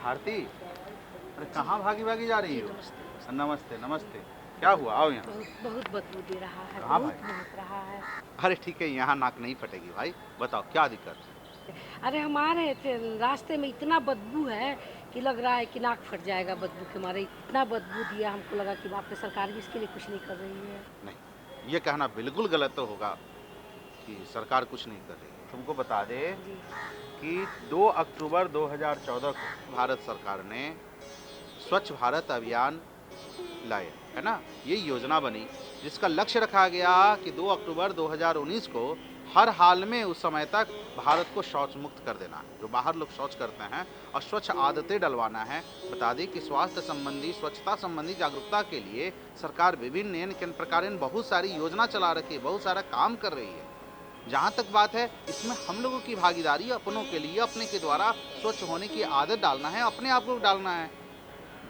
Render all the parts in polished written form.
भारती, अरे कहाँ भागी भागी जा रही हो? नमस्ते नमस्ते। क्या हुआ, आओ यहाँ। बहुत बदबू दे रहा है, कहाँ बहुत भाई? महक रहा है। अरे ठीक है, यहाँ नाक नहीं फटेगी भाई। बताओ क्या दिक्कत है? अरे हम आ रहे थे, रास्ते में इतना बदबू है कि लग रहा है कि नाक फट जाएगा बदबू के मारे। इतना बदबू दिया, हमको लगा कि बाप रे, सरकार भी इसके लिए कुछ नहीं कर रही है। नहीं, ये कहना बिल्कुल गलत तो होगा कि सरकार कुछ नहीं कर रही है। तुमको बता दे जी। कि 2 अक्टूबर 2014 को भारत सरकार ने स्वच्छ भारत अभियान लाए, है ना। ये योजना बनी जिसका लक्ष्य रखा गया कि 2 अक्टूबर 2019 को हर हाल में उस समय तक भारत को शौच मुक्त कर देना है। जो बाहर लोग शौच करते हैं और स्वच्छ आदतें डलवाना है। बता दें कि स्वास्थ्य संबंधी, स्वच्छता संबंधी जागरूकता के लिए सरकार विभिन्न प्रकार बहुत सारी योजना चला रखी है, बहुत सारा काम कर रही है। जहाँ तक बात है, इसमें हम लोगों की भागीदारी अपनों के लिए, अपने के द्वारा स्वच्छ होने की आदत डालना है, अपने आप को डालना है।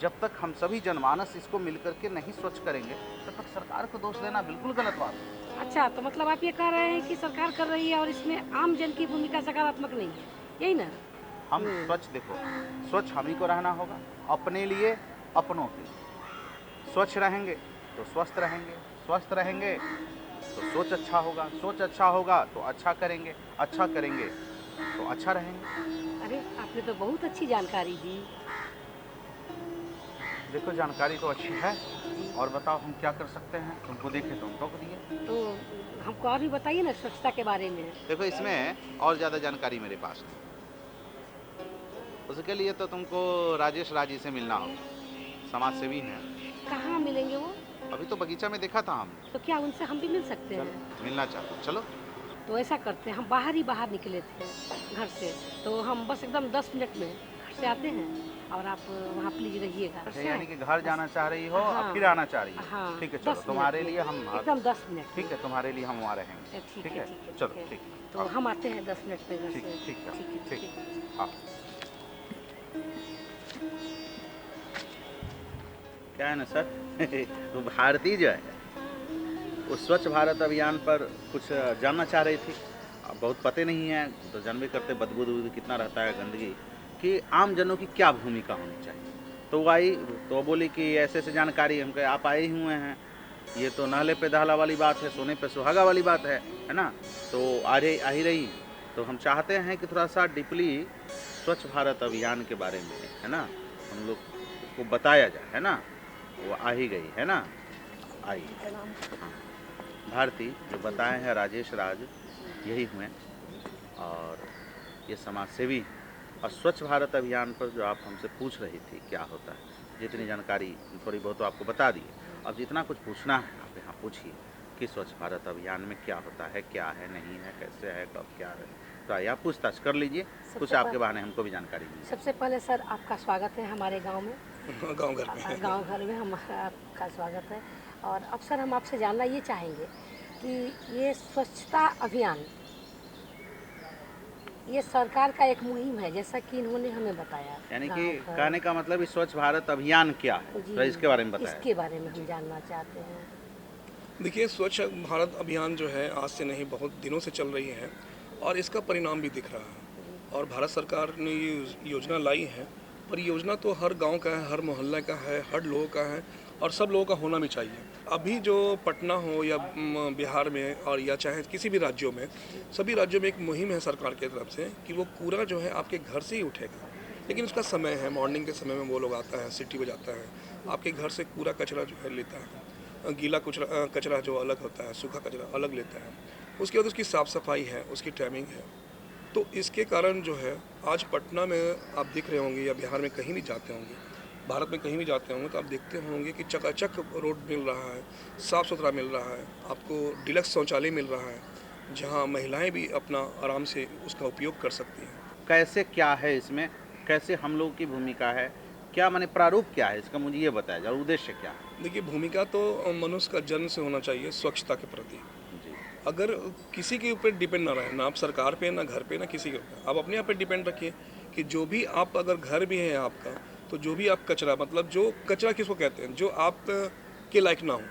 जब तक हम सभी जनमानस इसको मिलकर के नहीं स्वच्छ करेंगे, तब तक सरकार को दोष देना बिल्कुल गलत बात है। अच्छा, तो मतलब आप ये कह रहे हैं कि सरकार कर रही है और इसमें आम जन की भूमिका सकारात्मक नहीं है, यही ना? हम स्वच्छ, देखो, स्वच्छ हम ही को रहना होगा, अपने लिए, अपनों के लिए। स्वच्छ रहेंगे तो स्वस्थ रहेंगे, स्वस्थ रहेंगे तो सोच अच्छा होगा, सोच अच्छा होगा तो अच्छा करेंगे, अच्छा करेंगे तो अच्छा रहेंगे। अरे, आपने तो बहुत अच्छी जानकारी दी। देखो, जानकारी तो अच्छी है, और बताओ हम क्या कर सकते हैं। तुमको देखे तो हम टोक दिए। तो हमको और भी बताइए ना स्वच्छता के बारे में। देखो, इसमें और ज़्यादा जानकारी मेरे पास नहीं। उसके लिए तो तुमको राजेश राजी से मिलना होगा, समाज सेवी हैं। कहाँ मिलेंगे वो? अभी तो बगीचा में देखा था हमने। तो क्या उनसे हम भी मिल सकते हैं? मिलना चाहते हो? चलो। तो ऐसा करते हैं, हम बाहर ही बाहर निकले थे घर से, तो हम बस एकदम 10 मिनट में घर से आते हैं और आप वहाँ प्लीज रहिएगा। अच्छा, यानी कि घर जाना चाह रही हो, हाँ, और फिर आना चाह रही हो? हाँ, ठीक है, चलो, तुम्हारे लिए हम एकदम 10 मिनट। ठीक है, तुम्हारे लिए हम वहाँ रहेंगे। ठीक है, चलो, ठीक है, तो हम आते हैं 10 मिनट में घर ठीक से। ठीक है, ठीक ठीक है। है, हाँ। क्या है ना सर, वो भारती जो है, वो स्वच्छ भारत अभियान पर कुछ जानना चाह रही थी। अब बहुत पते नहीं है, तो जानबे करते बदबू कितना रहता है, गंदगी, कि आम जनों की क्या भूमिका होनी चाहिए। तो वो आई, तो बोली कि ऐसे ऐसे जानकारी। हम कहे आप आए ही हुए हैं, ये तो नहले पे दहला वाली बात है, सोने पे सुहागा वाली बात है ना। तो आ ही रही। तो हम चाहते हैं कि थोड़ा सा डीपली स्वच्छ भारत अभियान के बारे में, है ना, हम लोग को बताया जाए, है ना। वो आ ही गई, है ना, आई। भारती जो बताए हैं राजेश राज, यही हुए, और ये समाज सेवी। और स्वच्छ भारत अभियान पर जो आप हमसे पूछ रही थी क्या होता है, जितनी जानकारी थोड़ी बहुत तो आपको बता दी। अब जितना कुछ पूछना है आप यहाँ पूछिए कि स्वच्छ भारत अभियान में क्या होता है, क्या है, नहीं है, कैसे है, कब क्या है, तो आइए आप पूछताछ कर लीजिए, कुछ आपके बहाने हमको भी जानकारी मिली। सबसे पहले सर, आपका स्वागत है हमारे गाँव में। गाँव घर में हमारा आपका स्वागत है। और अब सर, हम आपसे जानना ये चाहेंगे कि ये स्वच्छता अभियान, ये सरकार का एक मुहिम है, जैसा कि इन्होंने हमें बताया। यानी कि कहने का मतलब इस स्वच्छ भारत अभियान क्या है, तो इसके बारे में बताया। इसके बारे में हम जानना चाहते हैं। देखिए, स्वच्छ भारत अभियान जो है आज से नहीं, बहुत दिनों से चल रही है और इसका परिणाम भी दिख रहा है। और भारत सरकार ने ये योजना लाई है, पर योजना तो हर गांव का है, हर मोहल्ले का है, हर लोगों का है, और सब लोगों का होना भी चाहिए। अभी जो पटना हो या बिहार में, और या चाहे किसी भी राज्यों में, सभी राज्यों में एक मुहिम है सरकार की तरफ से कि वो कूड़ा जो है आपके घर से ही उठेगा। लेकिन उसका समय है, मॉर्निंग के समय में वो लोग आता है, सिटी में जाता है, आपके घर से कूड़ा कचरा जो है लेता है। गीला कचरा जो अलग होता है, सूखा कचरा अलग लेता है। उसके बाद उसकी साफ़ सफाई है, उसकी टाइमिंग है। तो इसके कारण जो है आज पटना में आप दिख रहे होंगे, या बिहार में कहीं भी जाते होंगे, भारत में कहीं भी जाते होंगे, तो आप देखते होंगे कि चकाचक रोड मिल रहा है, साफ़ सुथरा मिल रहा है, आपको डिलक्स शौचालय मिल रहा है, जहाँ महिलाएं भी अपना आराम से उसका उपयोग कर सकती हैं। कैसे क्या है इसमें, कैसे हम लोगों की भूमिका है, क्या माने प्रारूप क्या है इसका, मुझे ये बताया जाए, उद्देश्य क्या है? देखिए, भूमिका तो मनुष्य का जन्म से होना चाहिए स्वच्छता के प्रति। जी। अगर किसी के ऊपर डिपेंड ना रहे, ना आप सरकार पे, ना घर पे, ना किसी के ऊपर, आप अपने आप पे डिपेंड रखिए कि जो भी आप, अगर घर भी है आपका, तो जो भी आप कचरा, मतलब जो कचरा किसको कहते हैं, जो आप के लायक ना हो,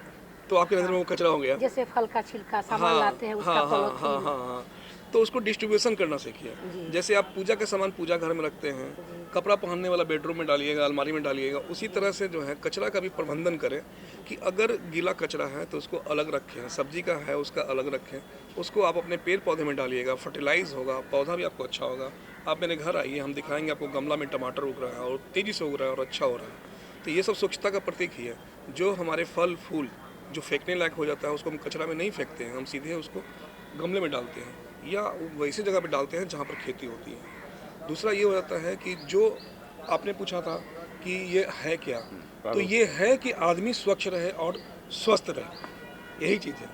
तो आपके नज़र में वो कचरा हो गया। जैसे फल का छिलका सामान हाँ लाते हैं, उसका हाँ हाँ हाँ पॉलीथीन। हाँ हाँ, तो उसको डिस्ट्रीब्यूशन करना सीखिए। जी। जैसे आप पूजा के सामान पूजा घर में रखते हैं, कपड़ा पहनने वाला बेडरूम में डालिएगा, अलमारी में डालिएगा, उसी तरह से जो है कचरा का भी प्रबंधन करें कि अगर गीला कचरा है तो उसको अलग रखें, सब्जी का है उसका अलग रखें, उसको आप अपने पेड़ पौधे में डालिएगा, फर्टिलाइज होगा, पौधा भी आपको अच्छा होगा। आप मेरे घर आइए, हम दिखाएंगे आपको गमला में टमाटर उग रहा है और तेज़ी से उग रहा है और अच्छा हो रहा है। तो ये सब स्वच्छता का प्रतीक ही है। जो हमारे फल फूल जो फेंकने लायक हो जाता है उसको हम कचरा में नहीं फेंकते हैं, हम सीधे उसको गमले में डालते हैं या वैसी जगह पे डालते हैं जहाँ पर खेती होती है। दूसरा ये हो जाता है कि जो आपने पूछा था कि ये है क्या, तो ये है कि आदमी स्वच्छ रहे और स्वस्थ रहे, यही चीज़ है।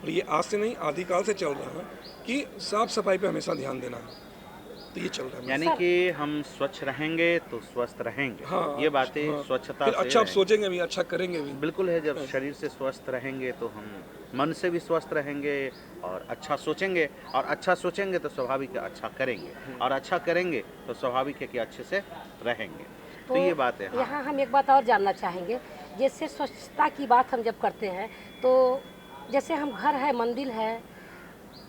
और ये आज से नहीं, आदिकाल से चल रहा है कि साफ सफाई पे हमेशा ध्यान देना है, तो ये चल रहा है। यानी कि हम स्वच्छ रहेंगे तो स्वस्थ रहेंगे। हाँ, ये बातें हाँ, स्वच्छता फिर से अच्छा आप रहेंगी। सोचेंगे भी, अच्छा करेंगे भी। बिल्कुल है, जब शरीर से स्वस्थ रहेंगे तो हम मन से भी स्वस्थ रहेंगे और अच्छा सोचेंगे, और अच्छा सोचेंगे तो स्वाभाविक है अच्छा करेंगे, और अच्छा करेंगे तो स्वाभाविक है कि अच्छे से रहेंगे। तो ये बात है। हाँ। यहाँ हम एक बात और जानना चाहेंगे। जैसे स्वच्छता की बात हम जब करते हैं, तो जैसे हम घर है,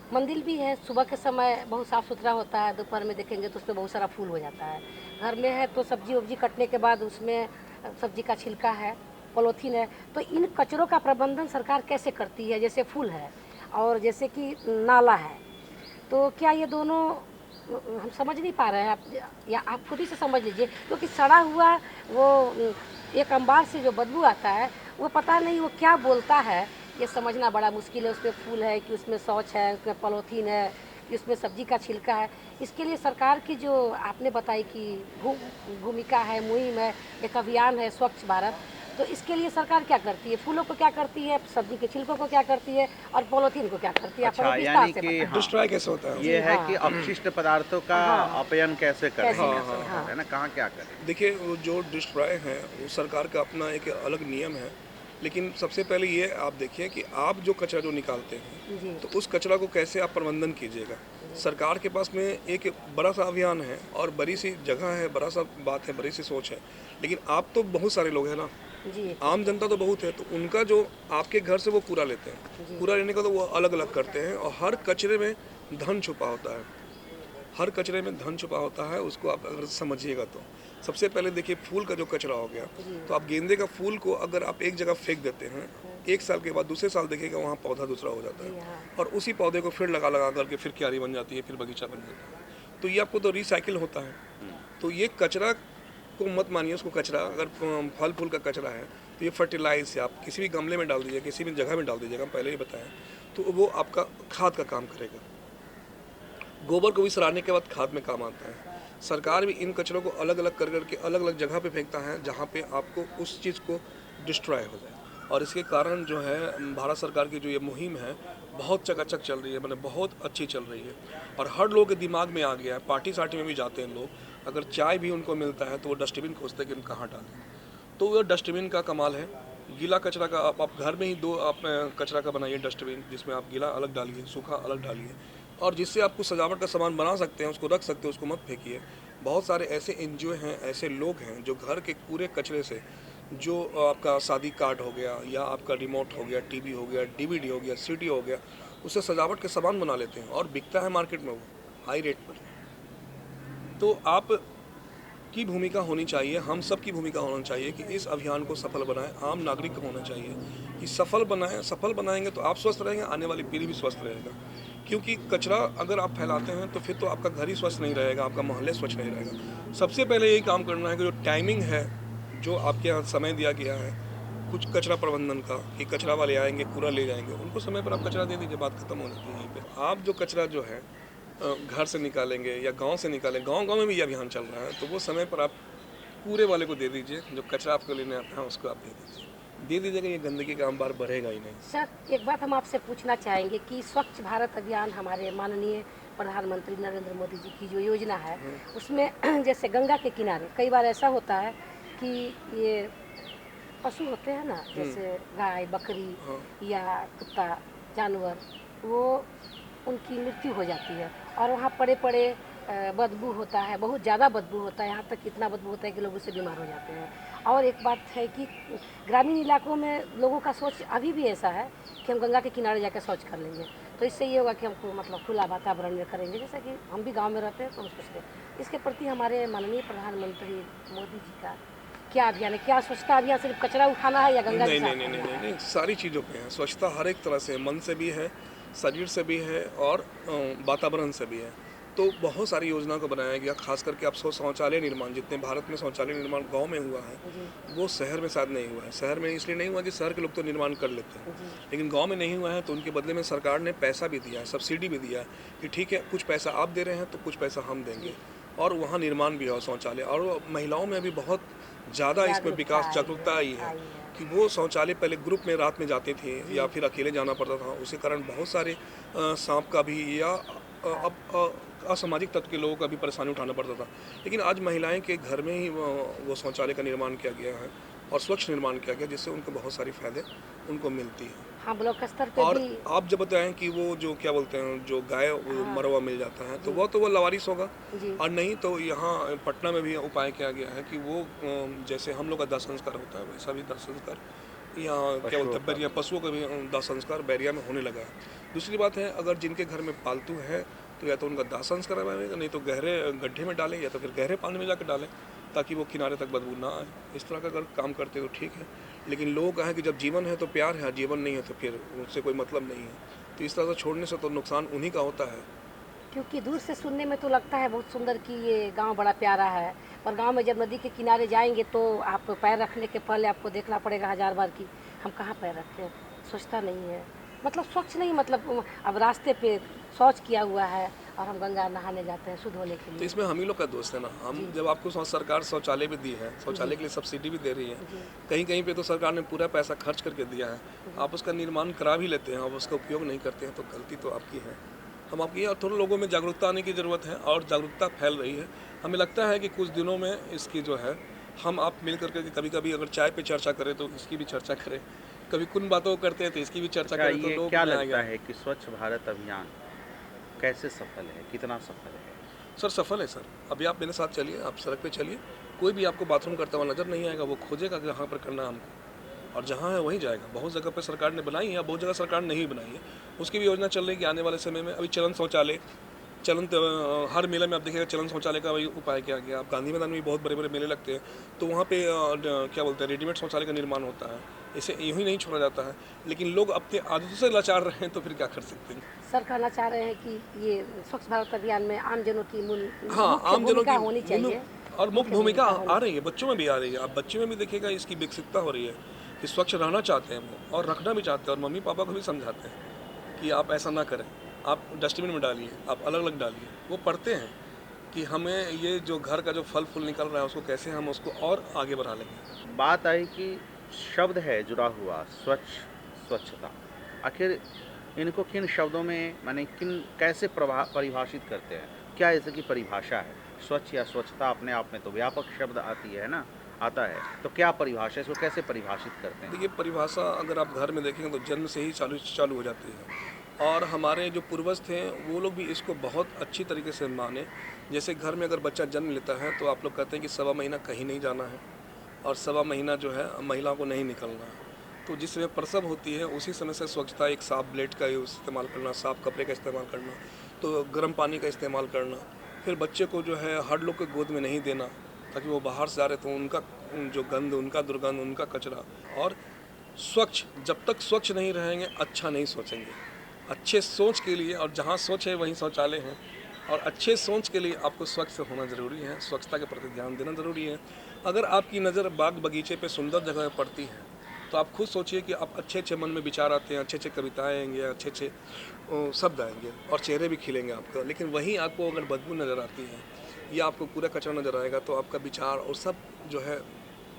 मंदिर भी है, सुबह के समय बहुत साफ़ सुथरा होता है, दोपहर में देखेंगे तो उसमें बहुत सारा फूल हो जाता है। घर में है तो सब्जी वब्जी कटने के बाद उसमें सब्जी का छिलका है, पॉलीथीन है, तो इन कचरों का प्रबंधन सरकार कैसे करती है? जैसे फूल है और जैसे कि नाला है, तो क्या ये दोनों हम समझ नहीं पा रहे हैं, आप या आप खुद ही से समझ लीजिए, क्योंकि सड़ा हुआ वो एक अंबार से जो बदबू आता है, वो पता नहीं वो क्या बोलता है, ये समझना बड़ा मुश्किल है। उसमें फूल है कि उसमें शौच है, उसमें पॉलीथीन है कि उसमें सब्जी का छिलका है। इसके लिए सरकार की जो आपने बताई कि भूमिका है, मुहिम है, एक अभियान है स्वच्छ भारत, तो इसके लिए सरकार क्या करती है? फूलों को क्या करती है, सब्जी के छिलकों को क्या करती है, और पॉलीथीन को क्या करती है? आप अच्छा, हमें विस्तार यानी से कि बताएं। हाँ, डिस्ट्रॉय कैसे होता है? ये है हाँ। कि अपशिष्ट पदार्थों का हाँ। अपयन कैसे करें, कैसे हाँ, करें, हाँ। है ना, कहाँ क्या करें। देखिए, वो जो डिस्ट्रॉय है वो सरकार का अपना एक अलग नियम है, लेकिन सबसे पहले ये आप देखिए कि आप जो कचरा जो निकालते हैं, जी। तो उस कचरा को कैसे आप प्रबंधन कीजिएगा। सरकार के पास में एक बड़ा सा अभियान है और बड़ी सी जगह है, बड़ा सा बात है, बड़ी सी सोच है, लेकिन आप तो बहुत सारे लोग हैं ना, जी। आम जनता तो बहुत है, तो उनका जो आपके घर से वो कूड़ा लेते हैं, कूड़ा लेने का तो वो अलग अलग करते हैं, और हर कचरे में धन छुपा होता है, हर कचरे में धन छुपा होता है। उसको आप अगर समझिएगा तो सबसे पहले देखिए, फूल का जो कचरा हो गया, तो आप गेंदे का फूल को अगर आप एक जगह फेंक देते हैं, एक साल के बाद दूसरे साल देखिएगा वहाँ पौधा दूसरा हो जाता है, और उसी पौधे को फिर लगा लगा करके फिर क्यारी बन जाती है, फिर बगीचा बन जाता है। तो ये आपको तो रिसाइकिल होता है। तो ये कचरा को मत मानिए उसको कचरा। अगर फल फूल का कचरा है तो ये फर्टिलाइज से आप किसी भी गमले में डाल दीजिए, किसी भी जगह में डाल दीजिएगा, पहले ही बताएं, तो वो आपका खाद का काम करेगा। गोबर को भी सड़ाने के बाद खाद में काम आता है। सरकार भी इन कचरों को अलग अलग कर करके अलग अलग जगह पे फेंकता है जहाँ पे आपको उस चीज़ को डिस्ट्रॉय हो जाए, और इसके कारण जो है भारत सरकार की जो ये मुहिम है बहुत चकाचक चल रही है, मतलब बहुत अच्छी चल रही है, और हर लोग के दिमाग में आ गया है। पार्टी सार्टी में भी जाते हैं लोग, अगर चाय भी उनको मिलता है तो वो डस्टबिन खोजते हैं कि हम कहाँ डालें, तो वो डस्टबिन का कमाल है। गीला कचरा का आप घर में ही दो आप कचरा का बनाइए डस्टबिन, जिसमें आप गीला अलग डालिए, सूखा अलग डालिए, और जिससे आप कुछ सजावट का सामान बना सकते हैं, उसको रख सकते हैं, उसको मत फेंकिए। बहुत सारे ऐसे एनजीओ हैं, ऐसे लोग हैं जो घर के पूरे कचरे से, जो आपका शादी कार्ड हो गया या आपका रिमोट हो गया, टीवी हो गया, डीवीडी हो गया, सीडी हो गया, उससे सजावट के सामान बना लेते हैं और बिकता है मार्केट में वो हाई रेट पर। तो आप की भूमिका होनी चाहिए, हम सब की भूमिका होना चाहिए कि इस अभियान को सफल बनाएं। आम नागरिक को होना चाहिए कि सफल बनाएं। सफल बनाएंगे तो आप स्वस्थ रहेंगे, आने वाली पीढ़ी भी स्वस्थ रहेगा। क्योंकि कचरा अगर आप फैलाते हैं तो फिर तो आपका घर ही स्वच्छ नहीं रहेगा, आपका मोहल्ले स्वच्छ नहीं रहेगा। सबसे पहले यही काम करना है कि जो टाइमिंग है, जो आपके यहाँ समय दिया गया है कुछ कचरा प्रबंधन का, कि कचरा वाले आएंगे, कूड़ा ले जाएंगे, उनको समय पर आप कचरा दे दीजिए, बात खत्म हो जाती है यहीं पे। आप जो कचरा जो है घर से निकालेंगे या गांव से निकालेंगे, गांव में भी ये अभियान चल रहा है, तो वो समय पर आप पूरे वाले को दे दीजिए, जो कचरा आपको लेने आता है उसको आप दे दीजिए। दे दीजिएगा, ये गंदगी का अंबार बढ़ेगा ही नहीं। सर एक बात हम आपसे पूछना चाहेंगे कि स्वच्छ भारत अभियान हमारे माननीय प्रधानमंत्री नरेंद्र मोदी जी की जो योजना है उसमें जैसे गंगा के किनारे कई बार ऐसा होता है कि ये पशु होते हैं ना, जैसे गाय बकरी हाँ। या कुत्ता जानवर, वो उनकी मृत्यु हो जाती है और वहाँ पड़े पड़े बदबू होता है, बहुत ज़्यादा बदबू होता है, यहाँ तक इतना बदबू होता है कि लोग उससे बीमार हो जाते हैं। और एक बात है कि ग्रामीण इलाकों में लोगों का सोच अभी भी ऐसा है कि हम गंगा के किनारे जाकर शौच कर लेंगे, तो इससे ये होगा कि हमको मतलब खुला वातावरण में करेंगे, जैसा कि हम भी गांव में रहते हैं तो हम सोचते हैं। इसके प्रति हमारे माननीय प्रधानमंत्री मोदी जी का क्या अभियान है? क्या स्वच्छता अभियान सिर्फ कचरा उठाना है या गंगा नहीं की नहीं साफ नहीं नहीं करना नहीं है? नहीं, सारी चीज़ों पे है स्वच्छता, हर एक तरह से, मन से भी है, शरीर से भी है और वातावरण से भी है। तो बहुत सारी योजना को बनाया गया, खास करके आप शौचालय निर्माण, जितने भारत में शौचालय निर्माण गांव में हुआ है जी वो शहर में शायद नहीं हुआ है। शहर में इसलिए नहीं हुआ कि शहर के लोग तो निर्माण कर लेते हैं, लेकिन गांव में नहीं हुआ है, तो उनके बदले में सरकार ने पैसा भी दिया है, सब्सिडी भी दिया है कि ठीक है कुछ पैसा आप दे रहे हैं तो कुछ पैसा हम देंगे, और वहाँ निर्माण भी हो शौचालय। और महिलाओं में अभी बहुत ज़्यादा इसमें विकास, जागरूकता आई है कि वो शौचालय पहले ग्रुप में रात में जाते थे या फिर अकेले जाना पड़ता था, उसी कारण बहुत सारे सांप का भी या असामाजिक तत्व के लोगों का भी परेशानी उठाना पड़ता था। लेकिन आज महिलाएं के घर में ही वो शौचालय का निर्माण किया गया है और स्वच्छ निर्माण किया गया, जिससे उनको बहुत सारी फायदे उनको मिलती हैं। हाँ, ब्लॉक स्तर पे और भी। आप जब बताएं कि वो जो क्या बोलते हैं, जो गाय वो मरवा मिल जाता है, तो वो लावारिस होगा, जी और नहीं तो यहाँ पटना में भी उपाय किया गया है कि वो जैसे हम लोग का दाह संस्कार होता है वैसा भी दाह संस्कार यहाँ क्या बोलते हैं बैरिया, पशुओं का भी दाह संस्कार बैरिया में होने लगा है। दूसरी बात है, अगर जिनके घर में पालतू है तो या तो उनका दाह संस्कार करवाएगा, नहीं तो गहरे गड्ढे में डालें या तो फिर गहरे पानी में जाकर डालें, ताकि वो किनारे तक बदबू ना आए। इस तरह का अगर काम करते तो ठीक है, लेकिन लोगों का है कि जब जीवन है तो प्यार है, जीवन नहीं है तो फिर उससे कोई मतलब नहीं है। तो इस तरह से छोड़ने से तो नुकसान उन्हीं का होता है। क्योंकि दूर से सुनने में तो लगता है बहुत सुंदर कि ये गांव बड़ा प्यारा है, और गांव में जब नदी के किनारे जाएंगे तो आप पैर रखने के पहले आपको देखना पड़ेगा 1000 बार कि हम कहाँ पैर रखें। स्वच्छता नहीं है, मतलब स्वच्छ नहीं, मतलब अब रास्ते पे शौच किया हुआ है और हम गंगा नहाने जाते हैं शुद्ध होने के तो लिए। इसमें हम ही लोग का दोस्त है ना। हम जब आपको सरकार शौचालय भी दी है, शौचालय के लिए सब्सिडी भी दे रही है, कहीं कहीं पे तो सरकार ने पूरा पैसा खर्च करके दिया है, आप उसका निर्माण करा भी लेते हैं, आप उसका उपयोग नहीं करते हैं, तो गलती तो आपकी है। हम आपकी, और थोड़ा लोगों में जागरूकता आने की ज़रूरत है, और जागरूकता फैल रही है। हमें लगता है कि कुछ दिनों में इसकी जो है हम आप मिल करके कभी कभी अगर चाय पे चर्चा करें तो इसकी भी चर्चा करें, कभी कुछ बातों को करते हैं तो इसकी भी चर्चा करें, तो ये लोग क्या में लगता आएगा। है कि स्वच्छ भारत अभियान कैसे सफल है, कितना सफल है? सर सफल है सर। अभी आप मेरे साथ चलिए, आप सड़क पे चलिए, कोई भी आपको बाथरूम करता हुआ नजर नहीं आएगा, वो खोजेगा कि यहाँ पर करना है हमको, और जहाँ है वहीं जाएगा। बहुत जगह पे सरकार ने बनाई है, बहुत जगह सरकार नहीं बनाई है, उसकी भी योजना चल रही है कि आने वाले समय में। अभी चलन शौचालय, चलन हर मेले में आप देखिएगा चलन शौचालय का वही उपाय किया गया। आप गांधी मैदान में भी बहुत बड़े बड़े मेले लगते हैं, तो वहाँ पे क्या बोलते हैं रेडीमेड शौचालय का निर्माण होता है। इसे यूँ ही नहीं छोड़ा जाता है, लेकिन लोग अपने आदतों से लाचार रहे हैं, तो फिर क्या कर सकते हैं। सर कहना चाह रहे हैं कि ये स्वच्छ भारत अभियान में आमजनों की हाँ, मुख्य आम जनों भूमिका की होनी चाहिए, और मुख्य भूमिका होनी आ रही है, बच्चों में भी आ रही है। आप बच्चे में भी देखिएगा इसकी विकसितता हो रही है कि स्वच्छ रहना चाहते हैं वो, और रखना भी चाहते हैं, और मम्मी पापा को भी समझाते हैं कि आप ऐसा ना करें, आप डस्टबिन में डालिए, आप अलग अलग डालिए। वो पढ़ते हैं कि हमें ये जो घर का जो फल फूल निकल रहा है उसको कैसे हम उसको और आगे बढ़ा लेंगे। बात आई कि शब्द है जुड़ा हुआ, स्वच्छ, स्वच्छता, आखिर इनको किन शब्दों में, माने किन कैसे परिभाषित करते हैं? क्या इसकी परिभाषा है? स्वच्छ या स्वच्छता अपने आप में तो व्यापक शब्द आती है ना, आता है, तो क्या परिभाषा, इसको कैसे परिभाषित करते हैं? देखिए, परिभाषा अगर आप घर में देखेंगे तो जन्म से ही चालू हो जाती है, और हमारे जो पूर्वज थे वो लोग भी इसको बहुत अच्छी तरीके से माने। जैसे घर में अगर बच्चा जन्म लेता है तो आप लोग कहते हैं कि 1.25 महीना कहीं नहीं जाना है, और 1.25 महीना जो है महिला को नहीं निकलना है। तो जिस समय प्रसव होती है उसी समय से स्वच्छता, एक साफ ब्लेड का इस्तेमाल करना, साफ कपड़े का इस्तेमाल करना, तो गर्म पानी का इस्तेमाल करना। फिर बच्चे को जो है हर लोग के गोद में नहीं देना, ताकि वो बाहर से आ रहे तो उनका जो गंध, उनका दुर्गंध, उनका कचरा। और स्वच्छ, जब तक स्वच्छ नहीं रहेंगे अच्छा नहीं सोचेंगे। अच्छे सोच के लिए, और जहाँ सोच है वहीं शौचालय है, और अच्छे सोच के लिए आपको स्वच्छ होना ज़रूरी है, स्वच्छता के प्रति ध्यान देना ज़रूरी है। अगर आपकी नज़र बाग बगीचे पे सुंदर जगह पर पड़ती है तो आप खुद सोचिए कि आप अच्छे अच्छे मन में विचार आते हैं, अच्छे अच्छे कविताएँ आएंगे, अच्छे अच्छे शब्द आएंगे, और चेहरे भी खिलेंगे आपका। लेकिन वहीं आपको अगर बदबू नज़र आती है या आपको पूरा कचरा नज़र आएगा तो आपका विचार और सब जो है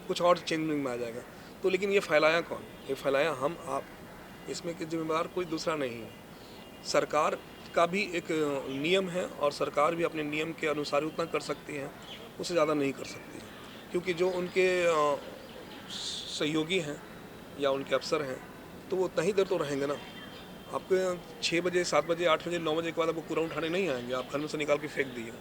कुछ और चेंजिंग में आ जाएगा। तो लेकिन ये फैलाया कौन? ये फैलाया हम आप, इसमें कि जिम्मेदार कोई दूसरा नहीं है। सरकार का भी एक नियम है और सरकार भी अपने नियम के अनुसार उतना कर सकती है, उससे ज़्यादा नहीं कर सकती है, क्योंकि जो उनके सहयोगी हैं या उनके अफसर हैं तो वो उतना ही देर तो रहेंगे ना। आपके 6 बजे 7 बजे 8 बजे 9 बजे के बाद आपको कूड़ा उठाने नहीं आएंगे, आप घर में से निकाल के फेंक दिए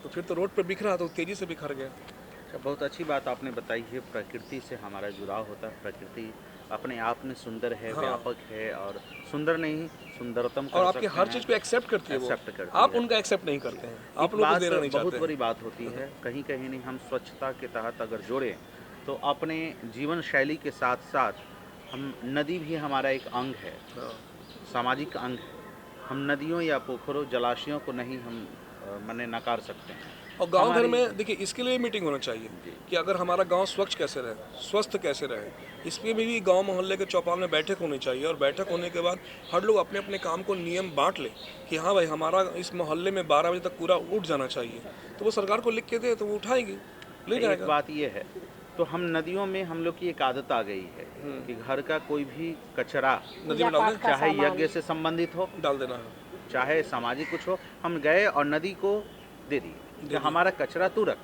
तो फिर तो रोड पर बिखरा तो तेज़ी से बिखर गया। अच्छा, बहुत अच्छी बात आपने बताई है। प्रकृति से हमारा जुड़ाव होता है। प्रकृति अपने आप में सुंदर है, हाँ। व्यापक है और सुंदर नहीं सुंदरतम कर और आपकी सकते हर हैं। चीज़ को एक्सेप्ट करती है वो, एक्सेप्ट करती आप है। उनका एक्सेप्ट नहीं करते हैं, एक आप लोग बात देना नहीं बहुत चाहते बड़ी हैं। बात होती है, कहीं कहीं नहीं हम स्वच्छता के तहत अगर जोड़ें तो अपने जीवन शैली के साथ साथ हम नदी भी हमारा एक अंग है, हाँ। सामाजिक अंग है। हम नदियों या पोखरों जलाशयों को नहीं हम माने नकार सकते हैं। और गांव घर हमारी- में देखिए इसके लिए मीटिंग होना चाहिए जी। कि अगर हमारा गांव स्वच्छ कैसे रहे, स्वस्थ कैसे रहे, इसमें भी गांव मोहल्ले के चौपाल में बैठक होनी चाहिए। और बैठक होने के बाद हर लोग अपने अपने काम को नियम बांट ले कि हाँ भाई हमारा इस मोहल्ले में 12 बजे तक कूड़ा उठ जाना चाहिए, तो वो सरकार को लिख के दे तो वो उठाएगी, ले एक जाएगा। बात ये है, तो हम नदियों में हम लोग की एक आदत आ गई है कि घर का कोई भी कचरा, नदी में डाल का चाहे सामान। यज्ञ से संबंधित हो, डाल देना है। चाहे सामाजिक कुछ हो, हम गए और नदी को दे दिए कि हमारा कचरा तू रख।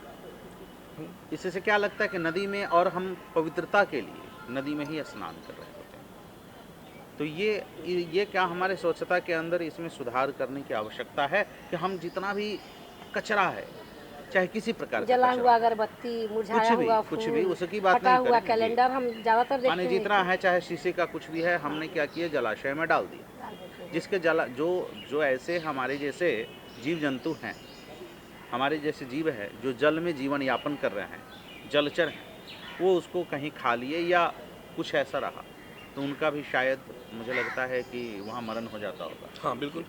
इससे से क्या लगता है कि नदी में, और हम पवित्रता के लिए नदी में ही स्नान कर रहे होते हैं। तो ये क्या हमारे स्वच्छता के अंदर इसमें सुधार करने की आवश्यकता है कि हम जितना भी कचरा है, चाहे किसी प्रकार का जला कचरा, हुआ अगरबत्ती, मुरझाया हुआ कुछ फूल, भी उसकी बात फटा नहीं हुआ करेंगे। कैलेंडर हम ज्यादातर देखते माने हैं जितना है, चाहे शीशे का कुछ भी है, हमने क्या किया, जलाशय में डाल दिया। जिसके जो ऐसे हमारे जैसे जीव जंतु हैं, हमारे जैसे जीव है जो जल में जीवन यापन कर रहे हैं, जलचर हैं, वो उसको कहीं खा लिए या कुछ ऐसा रहा तो उनका भी शायद मुझे लगता है कि वहाँ मरण हो जाता होगा। हाँ बिल्कुल।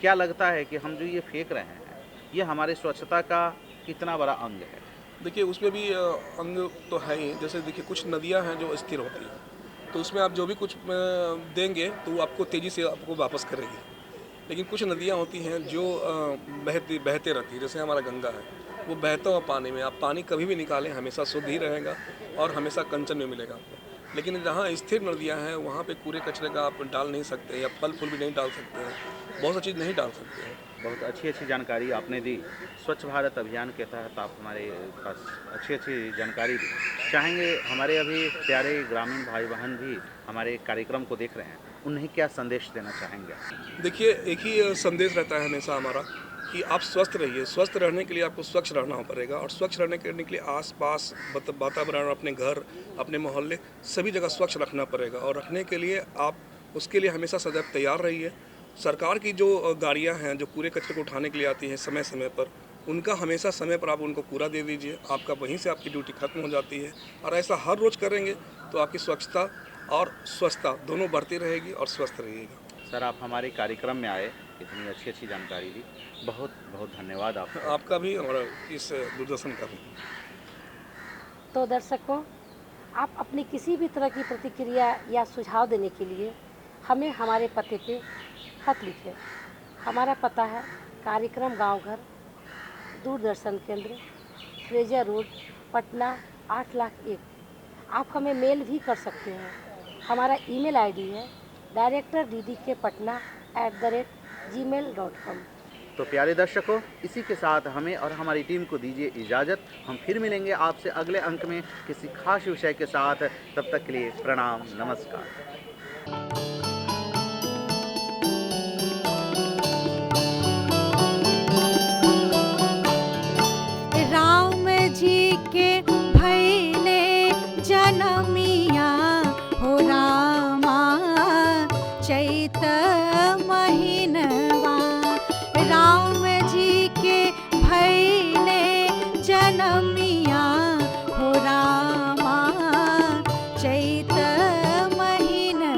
क्या लगता है कि हम जो ये फेंक रहे हैं, ये हमारे स्वच्छता का कितना बड़ा अंग है? देखिए उसमें भी अंग तो है ही। जैसे देखिए कुछ नदियां हैं जो स्थिर होती हैं, तो उसमें आप जो भी कुछ देंगे तो वो आपको तेज़ी से आपको वापस करेगी। लेकिन कुछ नदियां होती हैं जो बहते रहती है, जैसे हमारा गंगा है, वो बहता हुआ पानी में आप पानी कभी भी निकालें हमेशा शुद्ध ही रहेगा और हमेशा कंचन में मिलेगा आपको। लेकिन जहाँ स्थिर नदियाँ हैं वहाँ पे कूड़े कचरे का आप डाल नहीं सकते, या फल फूल भी नहीं डाल सकते हैं, बहुत सी चीज़ नहीं डाल सकते हैं। बहुत अच्छी जानकारी आपने दी। स्वच्छ भारत अभियान के तहत आप हमारे पास अच्छी जानकारी दी। चाहेंगे हमारे अभी प्यारे ग्रामीण भाई बहन भी हमारे कार्यक्रम को देख रहे हैं, उन्हें क्या संदेश देना चाहेंगे? देखिए एक ही संदेश रहता है हमेशा हमारा कि आप स्वस्थ रहिए। स्वस्थ रहने के लिए आपको स्वच्छ रहना पड़ेगा, और स्वच्छ रहने के लिए आसपास वातावरण, अपने घर, अपने मोहल्ले, सभी जगह स्वच्छ रखना पड़ेगा। और रखने के लिए आप उसके लिए हमेशा सदैव तैयार रहिए। सरकार की जो गाड़ियां हैं जो कूड़े कचरे को उठाने के लिए आती हैं समय समय पर, उनका हमेशा समय पर आप उनको कूड़ा दे दीजिए, आपका वहीं से आपकी ड्यूटी खत्म हो जाती है। और ऐसा हर रोज़ करेंगे तो आपकी स्वच्छता और स्वस्थता दोनों बढ़ती रहेगी और स्वस्थ रहिएगा। सर, आप हमारे कार्यक्रम में आए, इतनी अच्छी जानकारी दी, बहुत बहुत धन्यवाद आपका। आपका भी और इस दूरदर्शन का भी। तो दर्शकों, आप अपनी किसी भी तरह की प्रतिक्रिया या सुझाव देने के लिए हमें हमारे पते पे खत लिखें। हमारा पता है कार्यक्रम गांव घर, दूरदर्शन केंद्र, फ्रेजर रोड, पटना 8,01,000। आप हमें मेल भी कर सकते हैं। हमारा ईमेल आईडी है directorddkpatna@gmail.com। तो प्यारे दर्शकों, इसी के साथ हमें और हमारी टीम को दीजिए इजाज़त। हम फिर मिलेंगे आपसे अगले अंक में किसी खास विषय के साथ। तब तक के लिए प्रणाम, नमस्कार। राम जी के भैले जनमिया हो रामा चैत महीनवा। राम जी के भैले जनमिया हो रामा चैत महीनवा।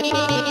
रे